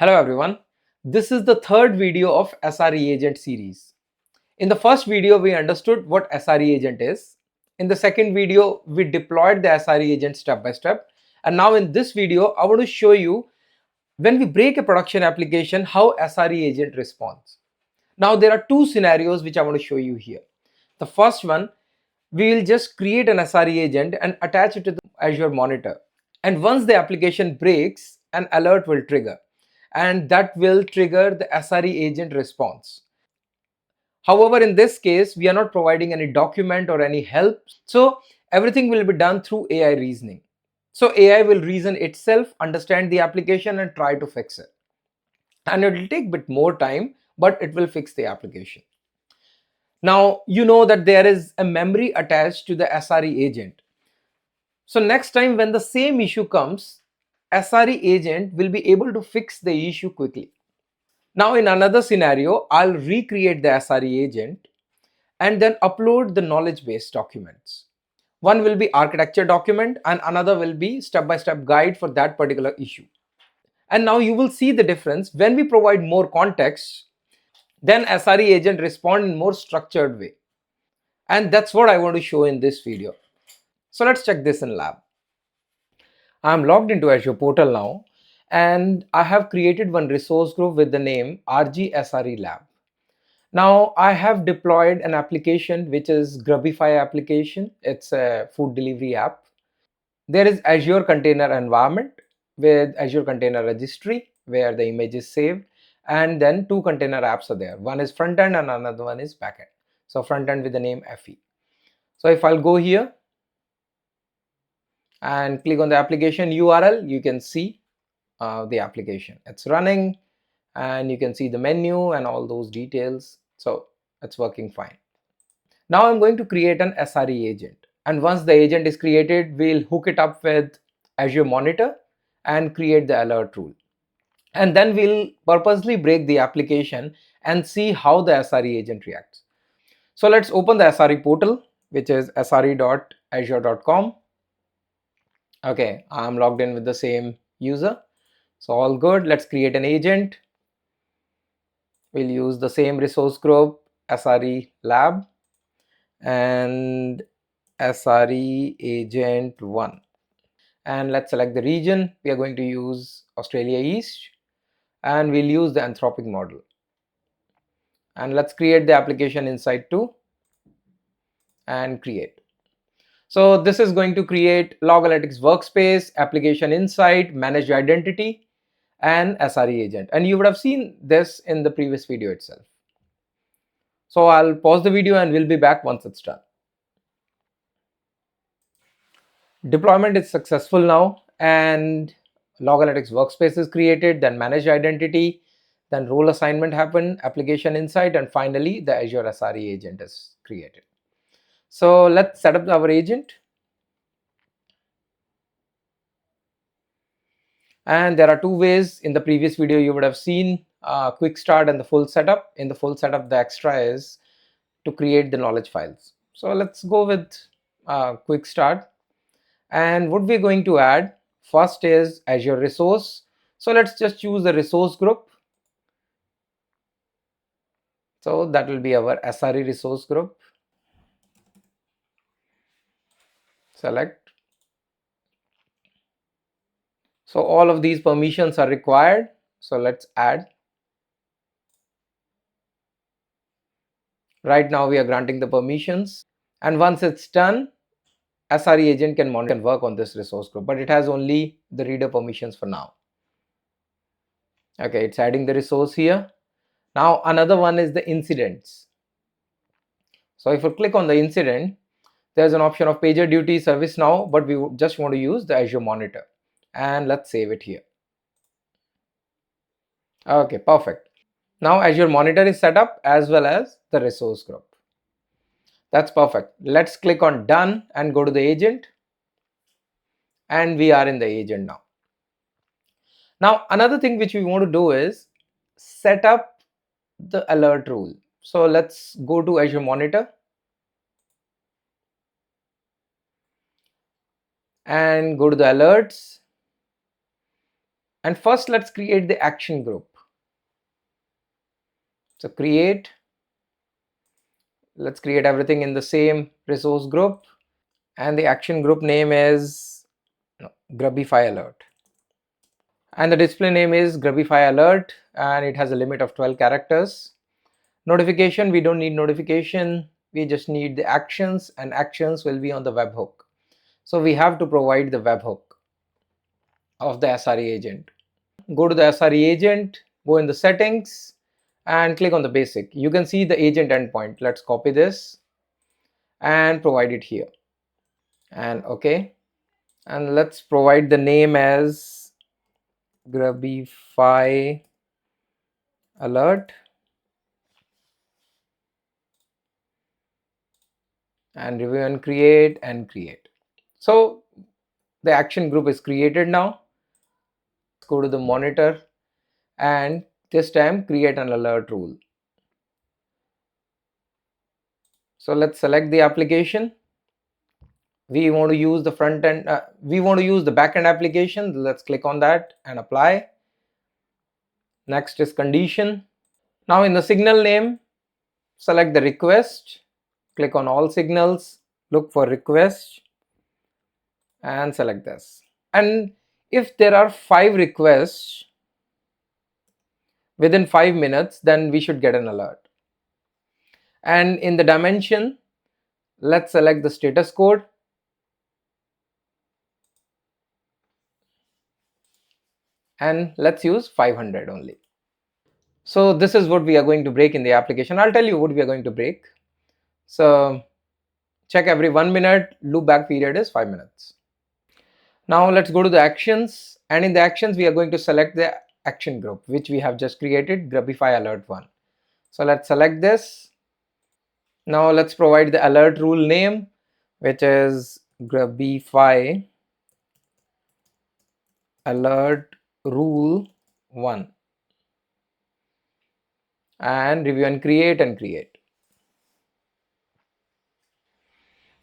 Hello everyone, this is the third video of SRE Agent series. In the first video, we understood what SRE Agent is. In the second video, we deployed the SRE Agent step by step. And now in this video, I want to show you when we break a production application, how SRE Agent responds. Now there are two scenarios which I want to show you here. The first one, we will just create an SRE Agent and attach it to the Azure monitor. And once the application breaks, an alert will trigger, and that will trigger the SRE agent response. However, in this case, we are not providing any document or any help. So everything will be done through AI reasoning. So AI will reason itself, understand the application and try to fix it. And it will take a bit more time, but it will fix the application. Now, you know that there is a memory attached to the SRE agent. So next time when the same issue comes, SRE agent will be able to fix the issue quickly. Now in another scenario, I'll recreate the SRE agent and then upload the knowledge base documents. One will be architecture document and another will be step-by-step guide for that particular issue. And now you will see the difference. When we provide more context, then SRE agent respond in more structured way. And that's what I want to show in this video. So let's check this in lab. I'm logged into Azure portal now, and I have created one resource group with the name RG SRE Lab. Now I have deployed an application which is Grubify application. It's a food delivery app. There is Azure Container Environment with Azure Container Registry where the image is saved, and then two container apps are there. One is front end and another one is back end. So front end with the name FE. So if I'll go here and click on the application URL, you can see the application. It's running and you can see the menu and all those details. So it's working fine. Now I'm going to create an SRE agent. And once the agent is created, we'll hook it up with Azure Monitor and create the alert rule. And then we'll purposely break the application and see how the SRE agent reacts. So let's open the SRE portal, which is sre.azure.com. Okay, I'm logged in with the same user. So all good. Let's create an agent. We'll use the same resource group, SRE Lab and SRE Agent 1. And let's select the region. We are going to use Australia East and we'll use the Anthropic model. And let's create the application inside too and create. So this is going to create Log Analytics workspace, application insight, managed identity, and SRE agent. And you would have seen this in the previous video itself. So I'll pause the video and we'll be back once it's done. Deployment is successful now and Log Analytics workspace is created, then managed identity, then role assignment happened, application insight, and finally the Azure SRE agent is created. So let's set up our agent. And there are two ways. In the previous video you would have seen quick start and the full setup. In the full setup, the extra is to create the knowledge files. So let's go with quick start. And what we're going to add first is Azure resource. So let's just choose the resource group. So that will be our SRE resource group. Select. So all of these permissions are required. So let's add. Right now we are granting the permissions. And once it's done, SRE agent can work on this resource group, but it has only the reader permissions for now. Okay, it's adding the resource here. Now another one is the incidents. So if you click on the incident, there's an option of pager duty, service now, but we just want to use the Azure monitor. And let's save it here. Okay, perfect. Now Azure monitor is set up as well as the resource group. That's perfect. Let's click on done and go to the agent. And we are in the agent now. Now another thing which we want to do is set up the alert rule. So let's go to Azure monitor and go to the alerts. And first let's create the action group. So let's create everything in the same resource group, and the action group name is Grubify alert, and the display name is Grubify alert, and it has a limit of 12 characters. Notification, we don't need notification, we just need the actions, and actions will be on the webhook. So we have to provide the webhook of the SRE agent. Go to the SRE agent, go in the settings and click on the basic. You can see the agent endpoint. Let's copy this and provide it here, and okay, and let's provide the name as Grubify alert, and review and create. So the action group is created now. Let's go to the monitor and this time create an alert rule. So let's select the application. We want to use the front end, we want to use the backend application. Let's click on that and apply. Next is condition. Now in the signal name, select the request, click on all signals, look for request and select this. And if there are 5 requests within 5 minutes, then we should get an alert. And in the dimension, let's select the status code and let's use 500 only. So this is what we are going to break in the application. I'll tell you what we are going to break. So check every 1 minute, loop back period is 5 minutes. Now let's go to the actions, and in the actions we are going to select the action group which we have just created, Grubify alert 1. So let's select this. Now let's provide the alert rule name, which is Grubify alert rule 1, and review and create.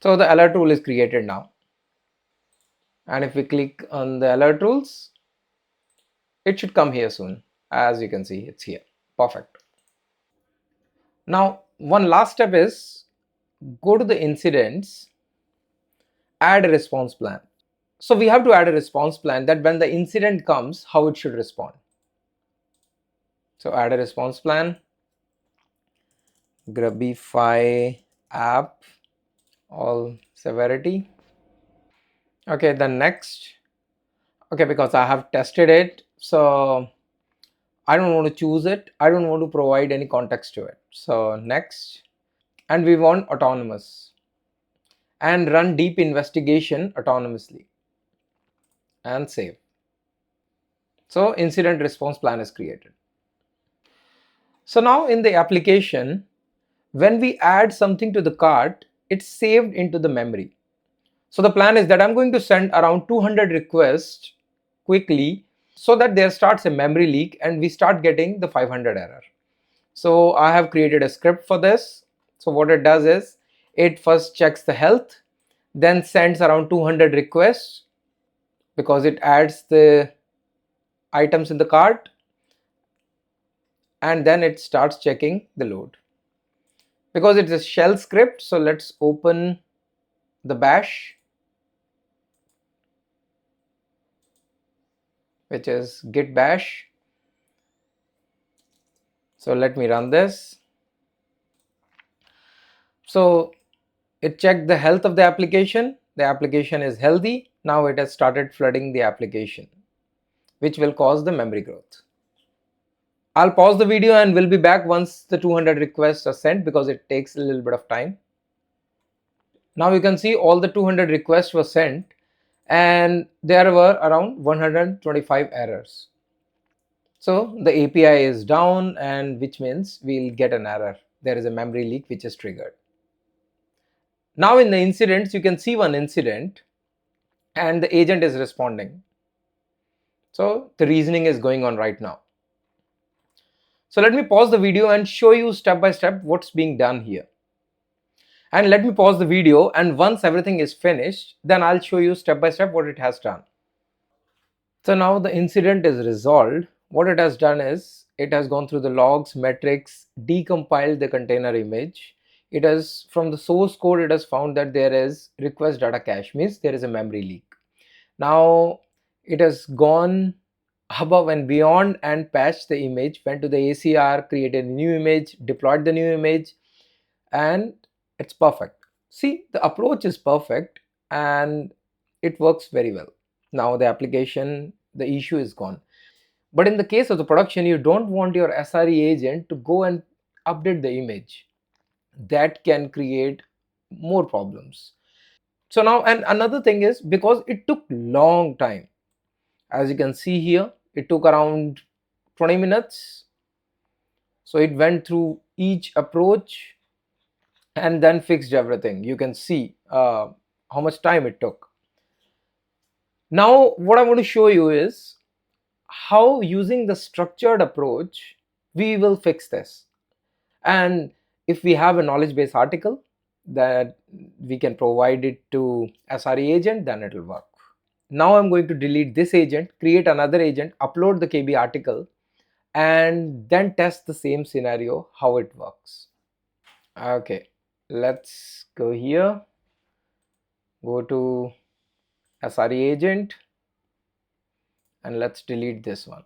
So the alert rule is created now, and if we click on the alert rules, it should come here soon. As you can see, it's here. Perfect. Now one last step is go to the incidents, add a response plan. So we have to add a response plan that when the incident comes, how it should respond. So add a response plan, Grubify app, all severity. Okay, then next. Okay, because I have tested it, so I don't want to choose it. I don't want to provide any context to it. So next, and we want autonomous and run deep investigation autonomously and save. So incident response plan is created. So now in the application, when we add something to the cart, it's saved into the memory. So the plan is that I'm going to send around 200 requests quickly so that there starts a memory leak and we start getting the 500 error. So I have created a script for this. So what it does is it first checks the health, then sends around 200 requests because it adds the items in the cart, and then it starts checking the load. Because it's a shell script, so let's open the bash, which is git bash. So let me run this. So it checked the health of the application. The application is healthy. Now it has started flooding the application, which will cause the memory growth. I'll pause the video and we'll be back once the 200 requests are sent because it takes a little bit of time. Now you can see all the 200 requests were sent and there were around 125 errors. So the API is down, and which means we'll get an error. There is a memory leak which is triggered. Now in the incidents, you can see one incident and the agent is responding. So the reasoning is going on right now. So let me pause the video and show you step by step what's being done here. And let me pause the video, and once everything is finished, then I'll show you step by step what it has done. So now the incident is resolved. What it has done is it has gone through the logs, metrics, decompiled the container image. It has, from the source code, it has found that there is request data cache, means there is a memory leak. Now it has gone above and beyond and patched the image, went to the ACR, created a new image, deployed the new image, and it's perfect. See, the approach is perfect and it works very well. Now the application, the issue is gone. But in the case of the production, you don't want your SRE agent to go and update the image. That can create more problems. So now, and another thing is, because it took long time, as you can see here, it took around 20 minutes. So it went through each approach and then fixed everything. You can see how much time it took. Now what I want to show you is how, using the structured approach, we will fix this. And if we have a knowledge base article that we can provide it to SRE agent, then it will work. Now I'm going to delete this agent, create another agent, upload the KB article, and then test the same scenario how it works. Okay, let's go here, go to SRE agent, and let's delete this one.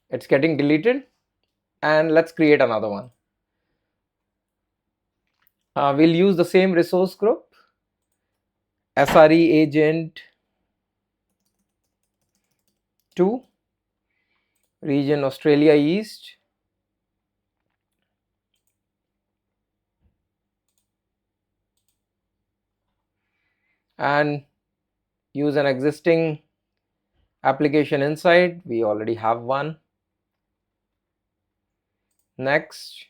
It's getting deleted, and let's create another one. We'll use the same resource group, SRE agent 2, region Australia East, and use an existing application inside. We already have one. Next,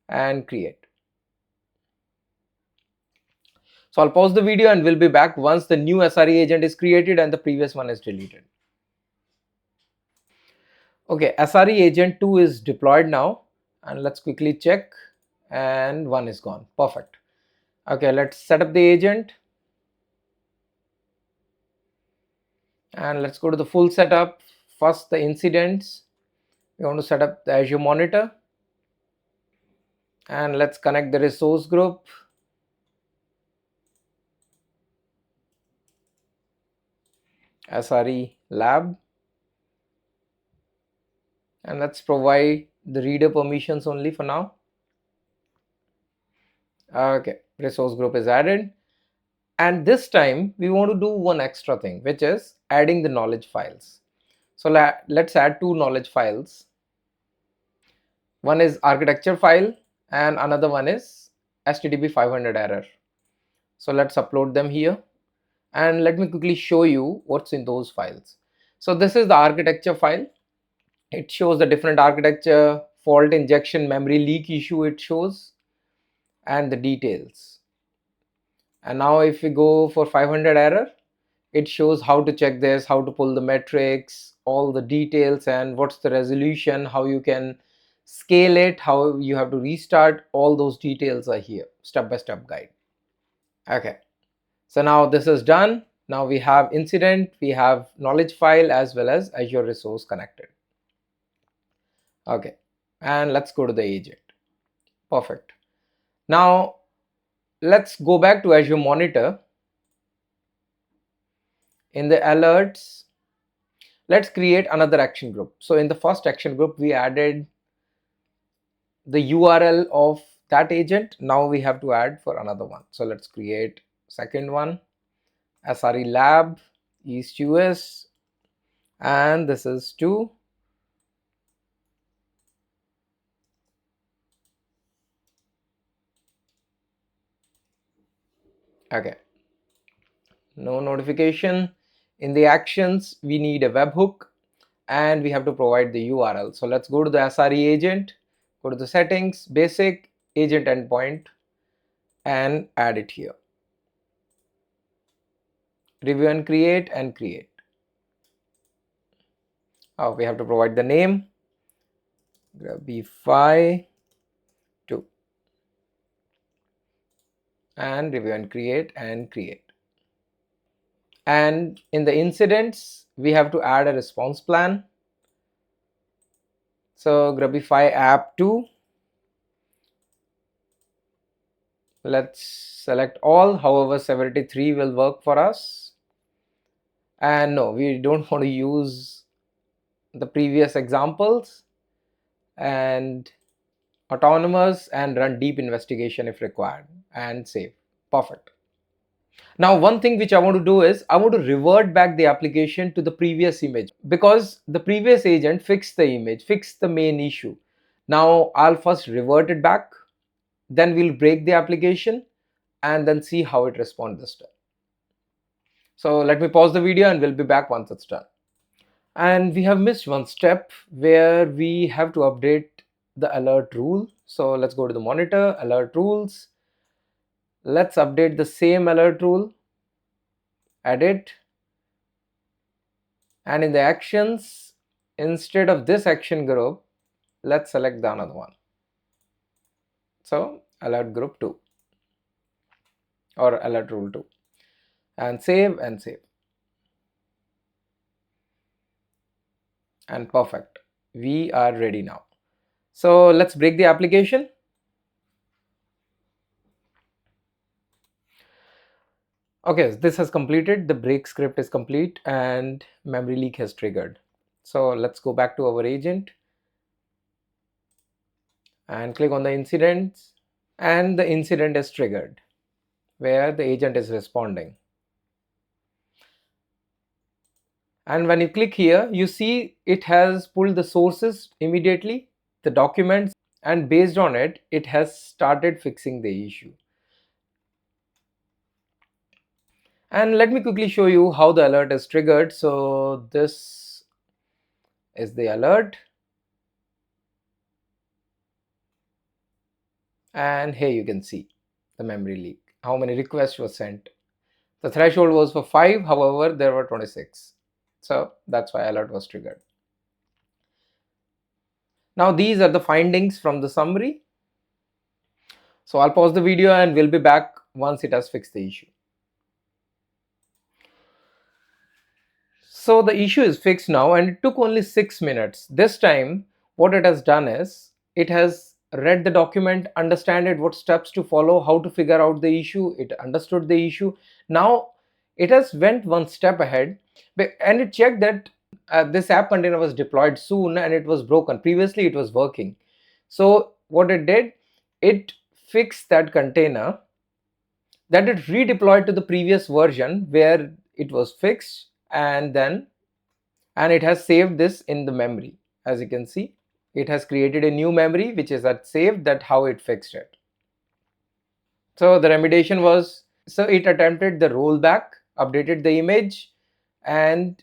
and create. So I'll pause the video and we'll be back once the new SRE agent is created and the previous one is deleted. Okay, SRE agent 2 is deployed now, and let's quickly check, and one is gone. Perfect. Okay, let's set up the agent, and let's go to the full setup. First, the incidents. We want to set up the Azure monitor, and let's connect the resource group. SRE lab, and let's provide the reader permissions only for now. Okay, resource group is added, and this time we want to do one extra thing, which is adding the knowledge files. So let's add two knowledge files. One is architecture file and another one is HTTP 500 error. So let's upload them here, and let me quickly show you what's in those files. So this is the architecture file. It shows the different architecture, fault injection, memory leak issue it shows, and the details. And now if we go for 500 error, it shows how to check this, how to pull the metrics, all the details, and what's the resolution, how you can scale it, how you have to restart. All those details are here, step-by-step guide. Okay, so now this is done. Now we have incident, we have knowledge file, as well as Azure resource connected. Okay, and let's go to the agent. Perfect. Now let's go back to Azure monitor. In the alerts, let's create another action group. So in the first action group, we added the URL of that agent. Now we have to add for another one. So let's create second one, SRE lab East US, and this is 2. Okay, no notification. In the actions, we need a webhook, and we have to provide the URL. So let's go to the SRE agent, go to the settings, basic agent endpoint, and add it here. Review and create, and create. Oh, we have to provide the name, B5 2, and review and create, and create. And in the incidents, we have to add a response plan. So Grubify app 2. Let's select all. However, severity 3 will work for us. And no, we don't want to use the previous examples. And autonomous, and run deep investigation if required, and save. Perfect. Now one thing which I want to do is I want to revert back the application to the previous image, because the previous agent fixed the image, fixed the main issue. Now I'll first revert it back, then we'll break the application and then see how it responds this time. So let me pause the video and we'll be back once it's done. And we have missed one step where we have to update the alert rule. So let's go to the monitor, alert rules. Let's update the same alert rule, edit, and in the actions, instead of this action group, let's select the another one. So alert group 2 or alert rule 2, and save and save. And perfect. We are ready now. So let's break the application. Okay, this has completed. The break script is complete and memory leak has triggered. So let's go back to our agent and click on the incidents, and the incident is triggered where the agent is responding. And when you click here, you see it has pulled the sources immediately, the documents, and based on it, it has started fixing the issue. And let me quickly show you how the alert is triggered. So this is the alert. And here you can see the memory leak, how many requests were sent. The threshold was for 5, however, there were 26. So that's why alert was triggered. Now these are the findings from the summary. So I'll pause the video and we'll be back once it has fixed the issue. So the issue is fixed now and it took only 6 minutes. This time what it has done is it has read the document, understood what steps to follow, how to figure out the issue, it understood the issue. Now it has went one step ahead and it checked that this app container was deployed soon and it was broken. Previously it was working. So what it did, it fixed that container, that it redeployed to the previous version where it was fixed, and it has saved this in the memory. As you can see, it has created a new memory which is at saved, that how it fixed it. So the remediation was, so it attempted the rollback, updated the image, and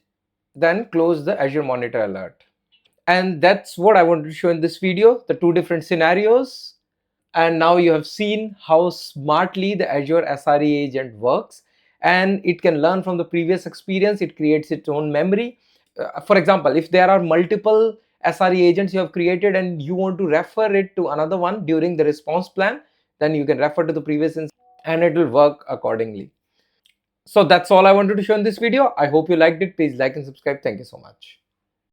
then closed the Azure Monitor alert. And that's what I wanted to show in this video, the two different scenarios. And now you have seen how smartly the Azure SRE agent works, and it can learn from the previous experience. It creates its own memory. For example, if there are multiple SRE agents you have created and you want to refer it to another one during the response plan, then you can refer to the previous instance and it will work accordingly. So that's all I wanted to show in this video. I hope you liked it. Please like and subscribe. Thank you so much.